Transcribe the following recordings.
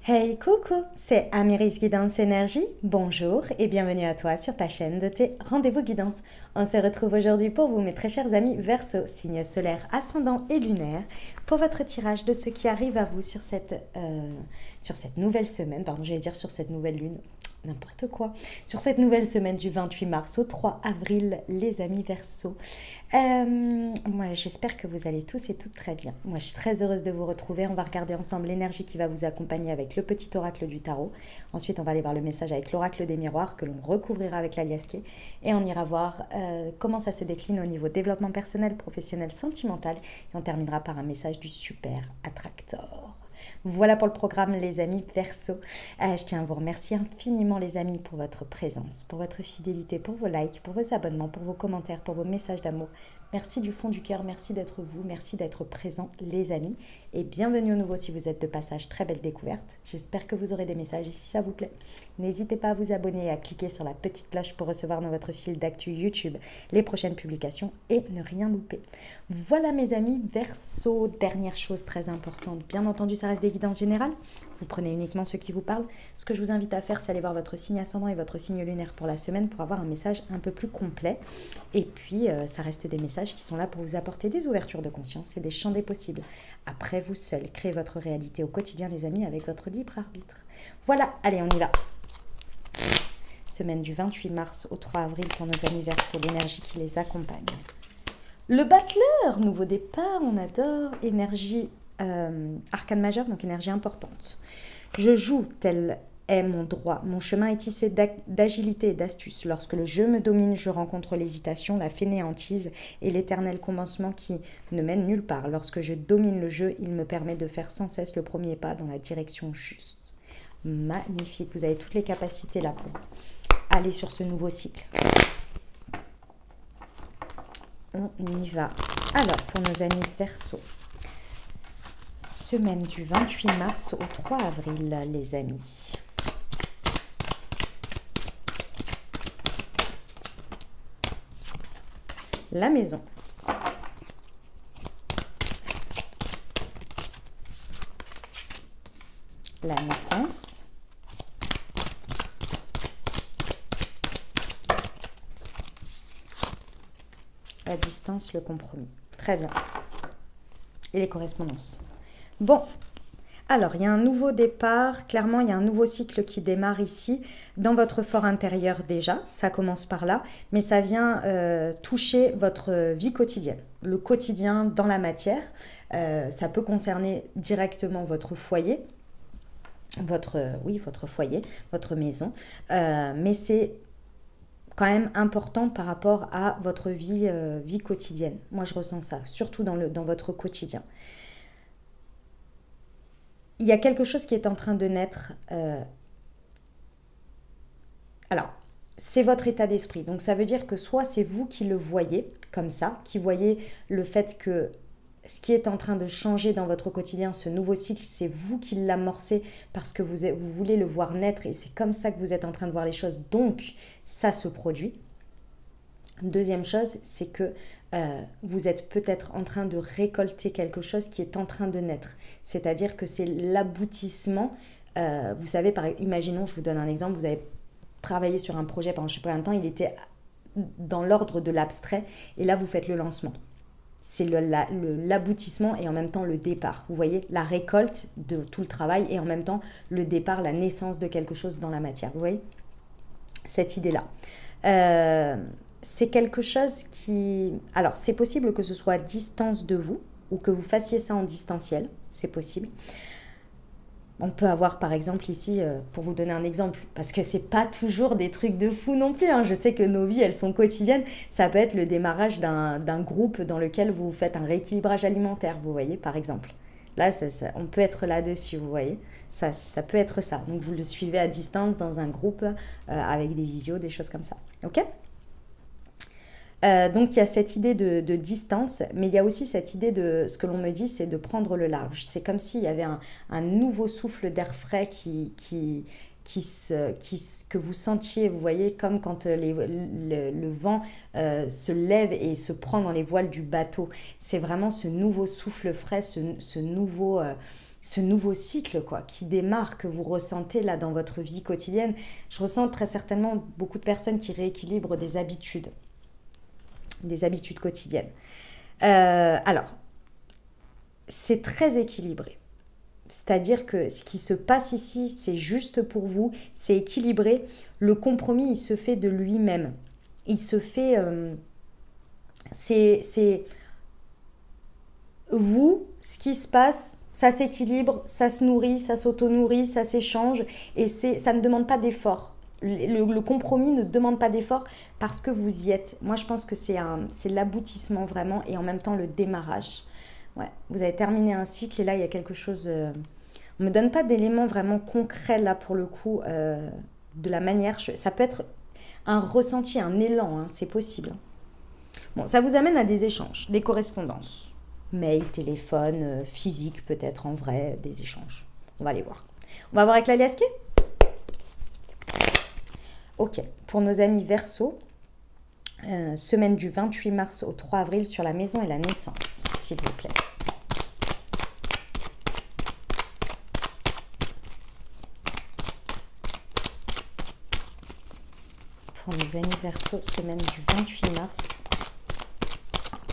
Hey coucou, c'est Amiris Guidance Énergie. Bonjour et bienvenue à toi sur ta chaîne de tes rendez-vous guidance. On se retrouve aujourd'hui pour vous, mes très chers amis Verseau, signe solaire, ascendant et lunaire, pour votre tirage de ce qui arrive à vous sur cette nouvelle semaine, pardon, j'allais dire sur cette nouvelle lune, n'importe quoi, sur cette nouvelle semaine du 28 mars au 3 avril, les amis Verseau. Moi, j'espère que vous allez tous et toutes très bien. Moi, je suis très heureuse de vous retrouver. On va regarder ensemble l'énergie qui va vous accompagner avec le petit oracle du tarot. Ensuite, on va aller voir le message avec l'oracle des miroirs que l'on recouvrira avec l'aliasqué. Et on ira voir comment ça se décline au niveau développement personnel, professionnel, sentimental. Et on terminera par un message du super attractor. Voilà pour le programme, les amis Verseau. Je tiens à vous remercier infiniment, les amis, pour votre présence, pour votre fidélité, pour vos likes, pour vos abonnements, pour vos commentaires, pour vos messages d'amour. Merci du fond du cœur, merci d'être vous, merci d'être présents, les amis. Et bienvenue au nouveau si vous êtes de passage. Très belle découverte. J'espère que vous aurez des messages et si ça vous plaît, n'hésitez pas à vous abonner et à cliquer sur la petite cloche pour recevoir dans votre fil d'actu YouTube les prochaines publications et ne rien louper. Voilà mes amis Verseau, dernière chose très importante. Bien entendu, ça reste des guidances générales. Vous prenez uniquement ceux qui vous parlent. Ce que je vous invite à faire, c'est aller voir votre signe ascendant et votre signe lunaire pour la semaine pour avoir un message un peu plus complet. Et puis, ça reste des messages qui sont là pour vous apporter des ouvertures de conscience et des champs des possibles. Après, vous seul, créez votre réalité au quotidien, les amis, avec votre libre arbitre. Voilà, allez, on y va. Semaine du 28 mars au 3 avril pour nos amis Verseau, l'énergie qui les accompagne. Le battleur, nouveau départ, on adore, énergie arcane majeure, donc énergie importante. Je joue tel est mon droit. Mon chemin est tissé d'agilité et d'astuce. Lorsque le jeu me domine, je rencontre l'hésitation, la fainéantise et l'éternel commencement qui ne mène nulle part. Lorsque je domine le jeu, il me permet de faire sans cesse le premier pas dans la direction juste. Magnifique, vous avez toutes les capacités là pour aller sur ce nouveau cycle. On y va. Alors, pour nos amis Verseau, semaine du 28 mars au 3 avril, les amis. La maison. La naissance. La distance, le compromis. Très bien. Et les correspondances. Bon, alors il y a un nouveau départ, clairement il y a un nouveau cycle qui démarre ici, dans votre fort intérieur déjà, ça commence par là, mais ça vient toucher votre vie quotidienne, le quotidien dans la matière, ça peut concerner directement votre foyer, votre foyer, votre maison, mais c'est quand même important par rapport à votre vie quotidienne. Moi je ressens ça, surtout dans votre quotidien. Il y a quelque chose qui est en train de naître. Alors, c'est votre état d'esprit. Donc, ça veut dire que soit c'est vous qui le voyez comme ça, qui voyez le fait que ce qui est en train de changer dans votre quotidien, ce nouveau cycle, c'est vous qui l'amorcez parce que vous voulez le voir naître et c'est comme ça que vous êtes en train de voir les choses. Donc, ça se produit. Deuxième chose, c'est que vous êtes peut-être en train de récolter quelque chose qui est en train de naître. C'est-à-dire que c'est l'aboutissement. Vous savez, imaginons, je vous donne un exemple, vous avez travaillé sur un projet pendant je ne sais pas combien de temps, il était dans l'ordre de l'abstrait, et là vous faites le lancement. C'est l'aboutissement et en même temps le départ. Vous voyez, la récolte de tout le travail et en même temps le départ, la naissance de quelque chose dans la matière. Vous voyez cette idée-là. C'est quelque chose qui... Alors, c'est possible que ce soit à distance de vous ou que vous fassiez ça en distanciel, c'est possible. On peut avoir, par exemple, ici, pour vous donner un exemple, parce que c'est pas toujours des trucs de fou non plus, hein. Je sais que nos vies, elles sont quotidiennes. Ça peut être le démarrage d'un groupe dans lequel vous faites un rééquilibrage alimentaire, vous voyez, par exemple. Là, on peut être là-dessus, vous voyez. Ça peut être ça. Donc, vous le suivez à distance dans un groupe avec des visios, des choses comme ça. OK ? Donc il y a cette idée de distance, mais il y a aussi cette idée de, ce que l'on me dit, c'est de prendre le large. C'est comme s'il y avait un nouveau souffle d'air frais que vous sentiez, vous voyez, comme quand le vent se lève et se prend dans les voiles du bateau. C'est vraiment ce nouveau souffle frais, ce nouveau ce nouveau cycle quoi, qui démarre, que vous ressentez là dans votre vie quotidienne. Je ressens très certainement beaucoup de personnes qui rééquilibrent des habitudes quotidiennes. Alors, c'est très équilibré. C'est-à-dire que ce qui se passe ici, c'est juste pour vous, c'est équilibré. Le compromis, il se fait de lui-même. Il se fait... c'est vous, ce qui se passe, ça s'équilibre, ça se nourrit, ça s'auto-nourrit, ça s'échange et ça ne demande pas d'effort. Le compromis ne demande pas d'effort parce que vous y êtes. Moi, je pense que c'est l'aboutissement vraiment et en même temps le démarrage. Ouais, vous avez terminé un cycle et là, il y a quelque chose... on ne me donne pas d'éléments vraiment concrets là pour le coup de la manière... ça peut être un ressenti, un élan, hein, c'est possible. Bon, ça vous amène à des échanges, des correspondances. Mail, téléphone, physique peut-être, en vrai, des échanges. On va aller voir. On va voir avec l'aliasqué. Ok, pour nos amis Verseau, semaine du 28 mars au 3 avril sur la maison et la naissance, s'il vous plaît. Pour nos amis Verseau, semaine du 28 mars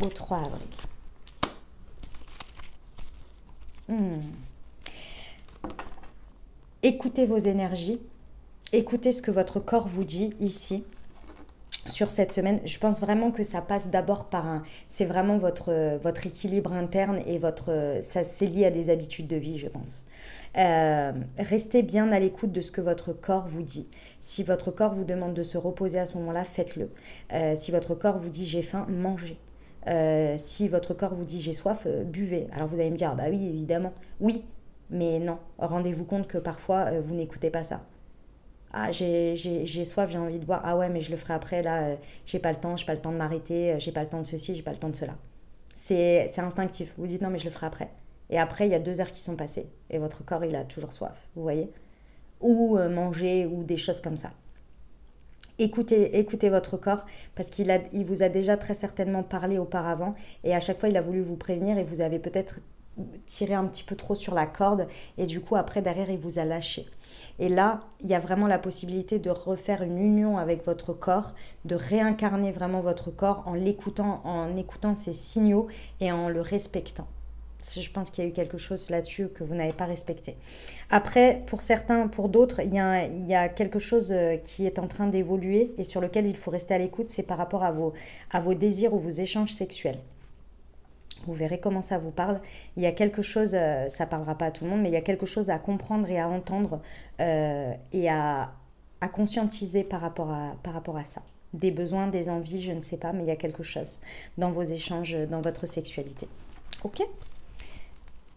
au 3 avril. Écoutez vos énergies, écoutez ce que votre corps vous dit ici sur cette semaine. Je pense vraiment que ça passe d'abord par c'est vraiment votre équilibre interne et ça c'est lié à des habitudes de vie, je pense. Restez bien à l'écoute de ce que votre corps vous dit. Si votre corps vous demande de se reposer à ce moment-là, faites-le. Si votre corps vous dit j'ai faim, mangez. Si votre corps vous dit j'ai soif, buvez. Alors vous allez me dire, ah bah oui, évidemment. Oui, mais non. Rendez-vous compte que parfois, vous n'écoutez pas ça. Ah, j'ai soif, j'ai envie de boire. Ah ouais, mais je le ferai après, là, j'ai pas le temps de m'arrêter, j'ai pas le temps de ceci, j'ai pas le temps de cela. C'est instinctif. Vous dites non, mais je le ferai après. Et après, il y a 2 heures qui sont passées. Et votre corps, il a toujours soif, vous voyez. Ou manger, ou des choses comme ça. Écoutez votre corps parce qu'il vous a déjà très certainement parlé auparavant et à chaque fois il a voulu vous prévenir et vous avez peut-être tiré un petit peu trop sur la corde et du coup après derrière il vous a lâché. Et là il y a vraiment la possibilité de refaire une union avec votre corps, de réincarner vraiment votre corps en l'écoutant, en écoutant ses signaux et en le respectant. Je pense qu'il y a eu quelque chose là-dessus que vous n'avez pas respecté. Après, pour certains, pour d'autres, il y a quelque chose qui est en train d'évoluer et sur lequel il faut rester à l'écoute, c'est par rapport à vos désirs ou vos échanges sexuels. Vous verrez comment ça vous parle. Il y a quelque chose, ça ne parlera pas à tout le monde, mais il y a quelque chose à comprendre et à entendre et à conscientiser par rapport à ça. Des besoins, des envies, je ne sais pas, mais il y a quelque chose dans vos échanges, dans votre sexualité. Ok ?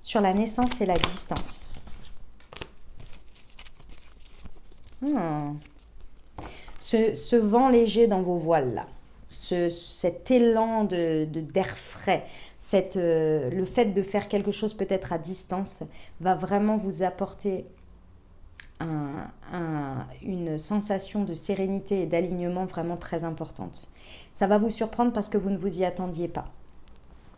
Sur la naissance et la distance. Ce vent léger dans vos voiles là, cet élan d'air frais, le fait de faire quelque chose peut-être à distance va vraiment vous apporter une sensation de sérénité et d'alignement vraiment très importante. Ça va vous surprendre parce que vous ne vous y attendiez pas.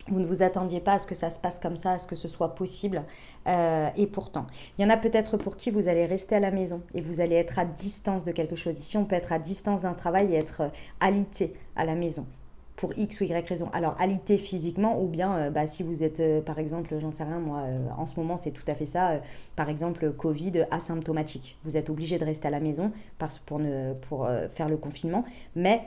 Vous ne vous attendiez pas à ce que ça se passe comme ça, à ce que ce soit possible. Et pourtant, il y en a peut-être pour qui vous allez rester à la maison et vous allez être à distance de quelque chose. Ici, on peut être à distance d'un travail et être alité à la maison pour X ou Y raison. Alors, alité physiquement ou bien si vous êtes, par exemple, j'en sais rien, moi, en ce moment, c'est tout à fait ça. Par exemple, Covid asymptomatique. Vous êtes obligé de rester à la maison pour faire le confinement, mais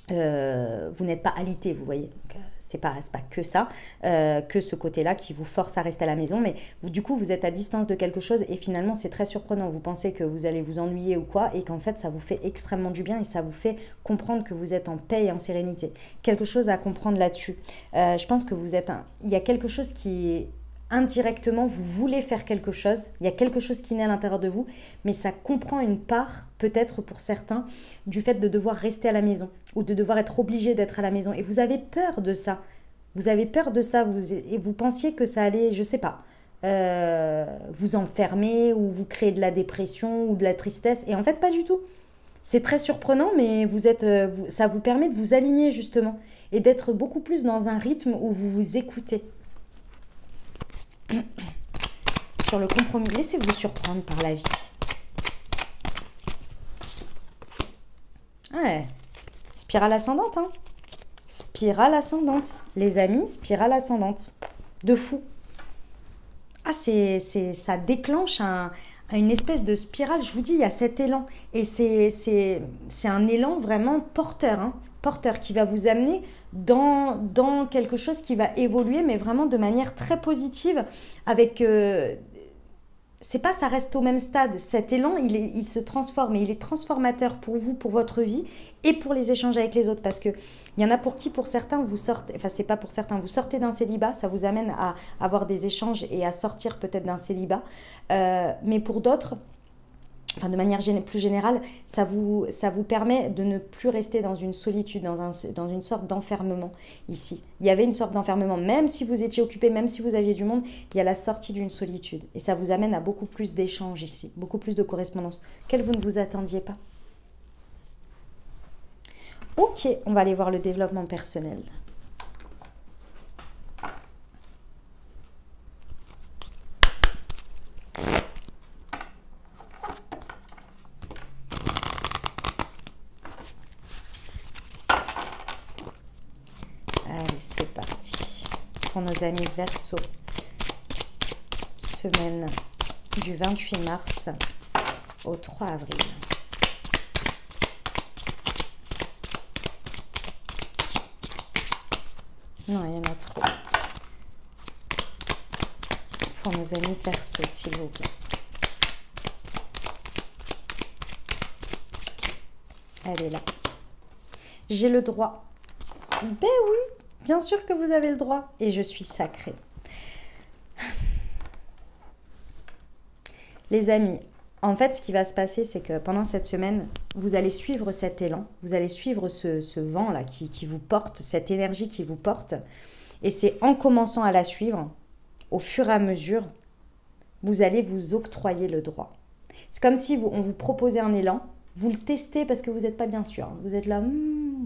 vous n'êtes pas alité, vous voyez. Donc, c'est pas que ça, que ce côté-là qui vous force à rester à la maison, mais du coup vous êtes à distance de quelque chose et finalement c'est très surprenant. Vous pensez que vous allez vous ennuyer ou quoi et qu'en fait ça vous fait extrêmement du bien et ça vous fait comprendre que vous êtes en paix et en sérénité. Quelque chose à comprendre là-dessus. Je pense que il y a quelque chose qui indirectement, vous voulez faire quelque chose, il y a quelque chose qui naît à l'intérieur de vous, mais ça comprend une part, peut-être pour certains, du fait de devoir rester à la maison ou de devoir être obligé d'être à la maison. Et vous avez peur de ça. Vous avez peur de ça et vous pensiez que ça allait, je sais pas, vous enfermer ou vous créer de la dépression ou de la tristesse. Et en fait, pas du tout. C'est très surprenant, mais ça vous permet de vous aligner justement et d'être beaucoup plus dans un rythme où vous vous écoutez. sur le compromis. Laissez-vous surprendre par la vie. Ouais, spirale ascendante, hein. Spirale ascendante. Les amis, spirale ascendante. De fou. Ah, ça déclenche une espèce de spirale. Je vous dis, il y a cet élan. Et c'est un élan vraiment porteur, hein. Porteur qui va vous amener dans quelque chose qui va évoluer, mais vraiment de manière très positive. Avec... c'est pas ça reste au même stade. Cet élan, il se transforme et il est transformateur pour vous, pour votre vie et pour les échanges avec les autres. Parce qu'il y en a pour certains, vous sortez, enfin c'est pas pour certains, vous sortez d'un célibat, ça vous amène à avoir des échanges et à sortir peut-être d'un célibat. Mais pour d'autres, enfin de manière plus générale, ça vous permet de ne plus rester dans une solitude, dans une sorte d'enfermement ici. Il y avait une sorte d'enfermement, même si vous étiez occupé, même si vous aviez du monde, il y a la sortie d'une solitude. Et ça vous amène à beaucoup plus d'échanges ici, beaucoup plus de correspondance, qu'elle vous ne vous attendiez pas. Ok, on va aller voir le développement personnel. C'est parti pour nos amis Verseau, semaine du 28 mars au 3 avril. Non, il y en a trop. Pour nos amis Verseau, s'il vous plaît. Elle est là. J'ai le droit. Ben oui, bien sûr que vous avez le droit. Et je suis sacrée. Les amis, en fait, ce qui va se passer, c'est que pendant cette semaine, vous allez suivre cet élan. Vous allez suivre ce vent-là qui vous porte, cette énergie qui vous porte. Et c'est en commençant à la suivre, au fur et à mesure, vous allez vous octroyer le droit. C'est comme si on vous proposait un élan. Vous le testez parce que vous n'êtes pas bien sûr. Vous êtes là,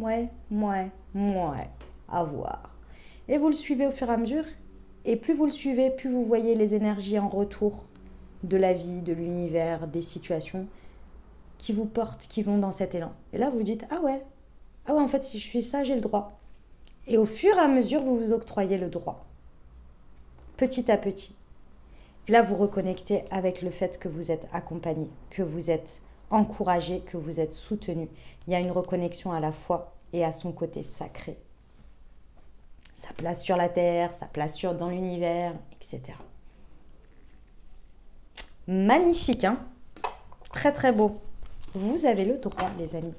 ouais, à voir. Et vous le suivez au fur et à mesure. Et plus vous le suivez, plus vous voyez les énergies en retour de la vie, de l'univers, des situations qui vous portent, qui vont dans cet élan. Et là, vous vous dites, ah ouais, en fait, si je suis ça, j'ai le droit. Et au fur et à mesure, vous vous octroyez le droit. Petit à petit. Et là, vous reconnectez avec le fait que vous êtes accompagné, que vous êtes encouragé, que vous êtes soutenu. Il y a une reconnexion à la foi et à son côté sacré. Sa place sur la terre, sa place dans l'univers, etc. Magnifique, hein? Très très beau. Vous avez le droit, les amis.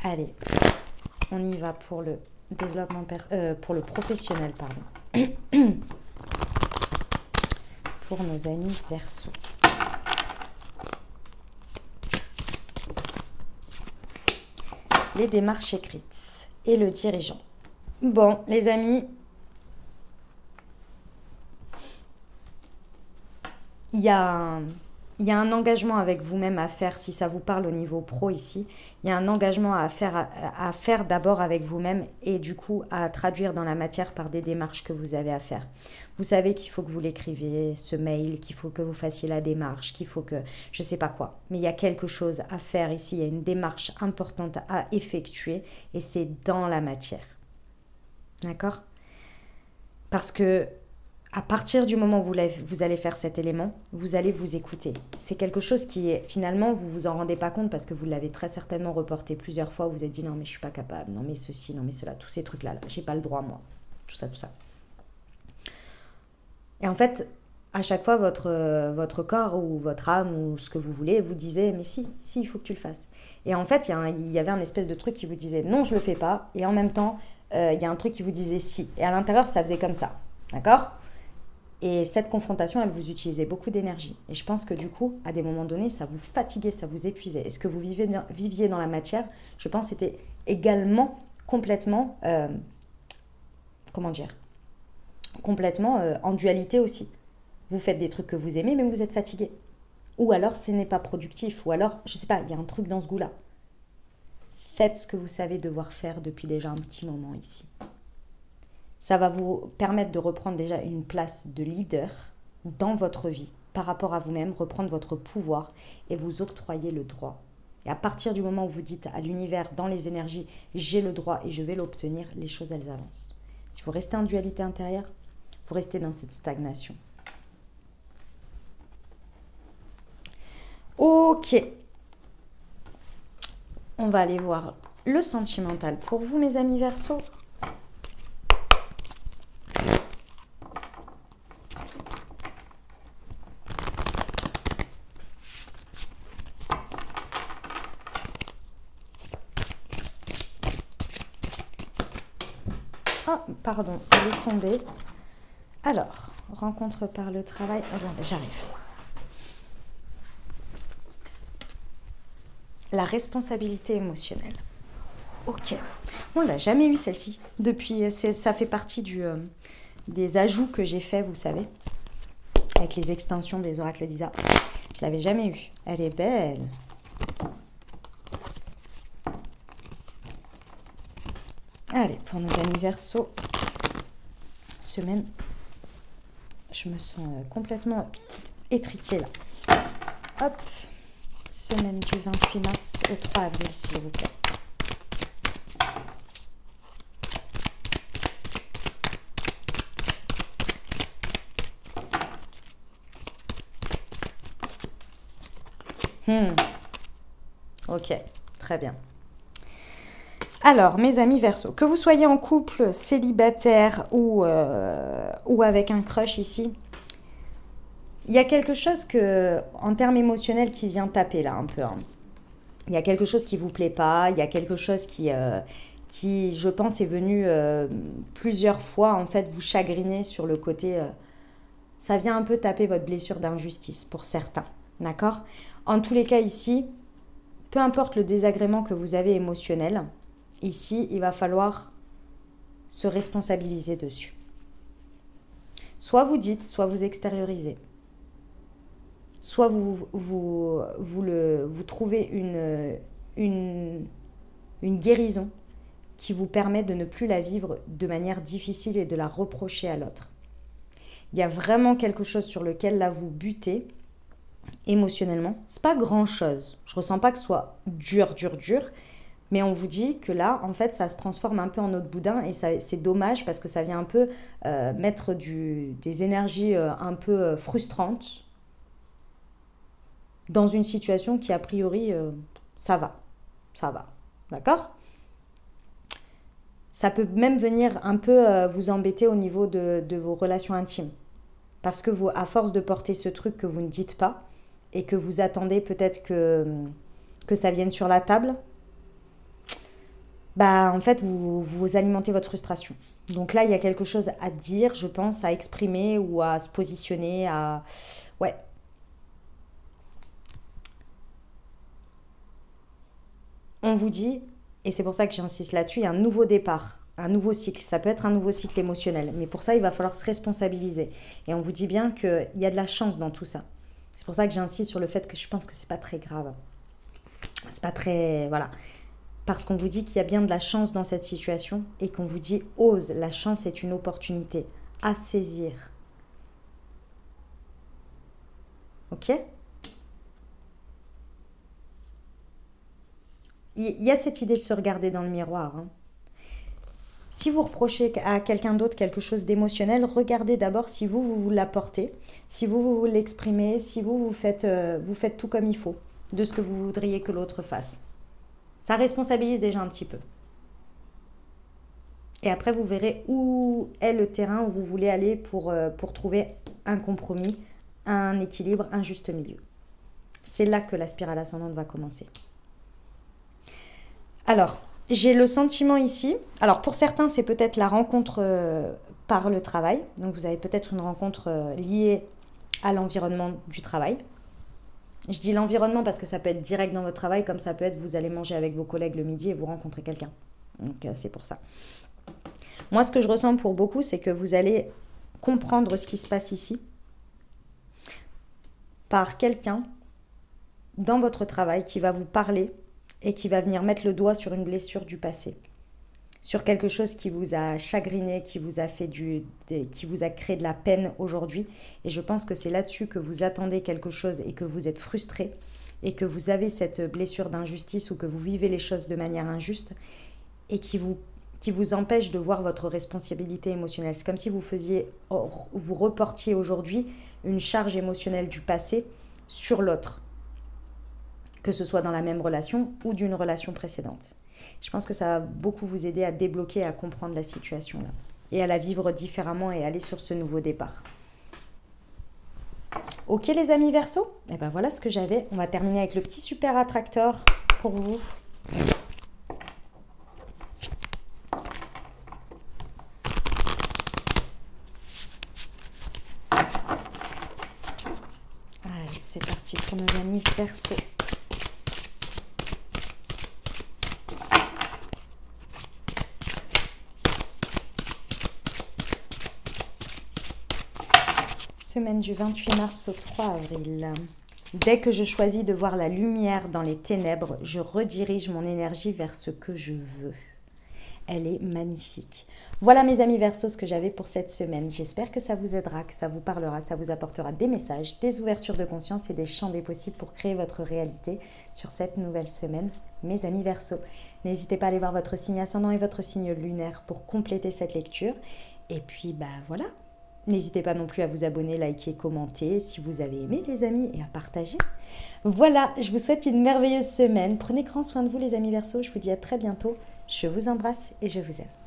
Allez, on y va pour le développement, pour le professionnel, pardon. Pour nos amis Verseau. Les démarches écrites et le dirigeant. Bon, les amis, il y a un engagement avec vous-même à faire, si ça vous parle au niveau pro ici. Il y a un engagement à faire d'abord avec vous-même et du coup à traduire dans la matière par des démarches que vous avez à faire. Vous savez qu'il faut que vous l'écriviez, ce mail, qu'il faut que vous fassiez la démarche, qu'il faut que... je ne sais pas quoi. Mais il y a quelque chose à faire ici, il y a une démarche importante à effectuer et c'est dans la matière. D'accord? Parce que à partir du moment où vous allez faire cet élément, vous allez vous écouter. C'est quelque chose qui est, finalement, vous vous en rendez pas compte parce que vous l'avez très certainement reporté plusieurs fois. Vous vous êtes dit, non mais je suis pas capable, non mais ceci, non mais cela, tous ces trucs-là, là, j'ai pas le droit moi, tout ça. Et en fait, à chaque fois, votre corps ou votre âme ou ce que vous voulez vous disait, mais si, il faut que tu le fasses. Et en fait, il y avait un espèce de truc qui vous disait, non, je le fais pas. Et en même temps, il y a un truc qui vous disait si. Et à l'intérieur, ça faisait comme ça. D'accord ? Et cette confrontation, elle vous utilisait beaucoup d'énergie. Et je pense que du coup, à des moments donnés, ça vous fatiguait, ça vous épuisait. Et ce que vous viviez dans la matière, je pense, c'était également complètement, complètement en dualité aussi. Vous faites des trucs que vous aimez, mais vous êtes fatigué. Ou alors, ce n'est pas productif. Ou alors, je ne sais pas, il y a un truc dans ce goût-là. Faites ce que vous savez devoir faire depuis déjà un petit moment ici. Ça va vous permettre de reprendre déjà une place de leader dans votre vie par rapport à vous-même, reprendre votre pouvoir et vous octroyer le droit. Et à partir du moment où vous dites à l'univers, dans les énergies, j'ai le droit et je vais l'obtenir, les choses, elles avancent. Si vous restez en dualité intérieure, vous restez dans cette stagnation. Ok. On va aller voir le sentimental pour vous, mes amis Verseaux. Oh, pardon, elle est tombée. Alors, rencontre par le travail. Attendez, j'arrive. La responsabilité émotionnelle. Ok. On l'a jamais eu celle-ci. Depuis, ça fait partie des ajouts que j'ai fait, vous savez, avec les extensions des oracles d'Isa. Je l'avais jamais eu. Elle est belle. Allez, pour nos amis Verseaux, semaine, je me sens complètement étriquée là. Hop, semaine du 28 mars au 3 avril, s'il vous plaît. Ok, très bien. Alors, mes amis Verseaux, que vous soyez en couple, célibataire ou avec un crush ici, il y a quelque chose en termes émotionnels qui vient taper là un peu. Hein. Il y a quelque chose qui ne vous plaît pas, il y a quelque chose qui je pense, est venu plusieurs fois en fait vous chagriner sur le côté... ça vient un peu taper votre blessure d'injustice pour certains, d'accord? En tous les cas ici, peu importe le désagrément que vous avez émotionnel, ici, il va falloir se responsabiliser dessus. Soit vous dites, soit vous extériorisez. Soit vous trouvez une guérison qui vous permet de ne plus la vivre de manière difficile et de la reprocher à l'autre. Il y a vraiment quelque chose sur lequel là vous butez émotionnellement. C'est pas grand chose. Je ressens pas que ce soit dur. Mais on vous dit que là, en fait, ça se transforme un peu en eau de boudin et c'est dommage parce que ça vient un peu mettre des énergies un peu frustrantes dans une situation qui, a priori, ça va. D'accord ? Ça peut même venir un peu vous embêter au niveau de vos relations intimes. Parce que vous, à force de porter ce truc que vous ne dites pas et que vous attendez peut-être que ça vienne sur la table, bah en fait, vous alimentez votre frustration. Donc là, il y a quelque chose à dire, je pense, à exprimer ou à se positionner, Ouais. On vous dit, et c'est pour ça que j'insiste là-dessus, il y a un nouveau départ, un nouveau cycle. Ça peut être un nouveau cycle émotionnel, mais pour ça, il va falloir se responsabiliser. Et on vous dit bien qu'il y a de la chance dans tout ça. C'est pour ça que j'insiste sur le fait que je pense que c'est pas très grave. C'est pas très... Voilà. Parce qu'on vous dit qu'il y a bien de la chance dans cette situation et qu'on vous dit « ose, la chance est une opportunité à saisir ». Ok ? Il y a cette idée de se regarder dans le miroir. Hein. Si vous reprochez à quelqu'un d'autre quelque chose d'émotionnel, regardez d'abord si vous l'apportez, si vous l'exprimez, si vous faites tout comme il faut, de ce que vous voudriez que l'autre fasse. Ça responsabilise déjà un petit peu. Et après, vous verrez où est le terrain où vous voulez aller pour trouver un compromis, un équilibre, un juste milieu. C'est là que la spirale ascendante va commencer. Alors, j'ai le sentiment ici. Alors, pour certains, c'est peut-être la rencontre par le travail. Donc, vous avez peut-être une rencontre liée à l'environnement du travail. Je dis l'environnement parce que ça peut être direct dans votre travail, comme ça peut être vous allez manger avec vos collègues le midi et vous rencontrez quelqu'un. Donc, c'est pour ça. Moi, ce que je ressens pour beaucoup, c'est que vous allez comprendre ce qui se passe ici par quelqu'un dans votre travail qui va vous parler et qui va venir mettre le doigt sur une blessure du passé, sur quelque chose qui vous a chagriné, qui vous a qui vous a créé de la peine aujourd'hui. Et je pense que c'est là-dessus que vous attendez quelque chose et que vous êtes frustré et que vous avez cette blessure d'injustice ou que vous vivez les choses de manière injuste et qui vous empêche de voir votre responsabilité émotionnelle. C'est comme si vous reportiez aujourd'hui une charge émotionnelle du passé sur l'autre, que ce soit dans la même relation ou d'une relation précédente. Je pense que ça va beaucoup vous aider à débloquer et à comprendre la situation là, et à la vivre différemment et aller sur ce nouveau départ. Ok les amis Verseau, et ben voilà ce que j'avais. On va terminer avec le petit super attracteur pour vous. Allez, c'est parti pour nos amis Verseau. Semaine du 28 mars au 3 avril. Dès que je choisis de voir la lumière dans les ténèbres, je redirige mon énergie vers ce que je veux. Elle est magnifique. Voilà mes amis Verseau ce que j'avais pour cette semaine. J'espère que ça vous aidera, que ça vous parlera, ça vous apportera des messages, des ouvertures de conscience et des champs des possibles pour créer votre réalité sur cette nouvelle semaine, mes amis Verseau. N'hésitez pas à aller voir votre signe ascendant et votre signe lunaire pour compléter cette lecture. Et puis voilà. N'hésitez pas non plus à vous abonner, liker, commenter si vous avez aimé les amis et à partager. Voilà, je vous souhaite une merveilleuse semaine. Prenez grand soin de vous les amis Verseau, je vous dis à très bientôt. Je vous embrasse et je vous aime.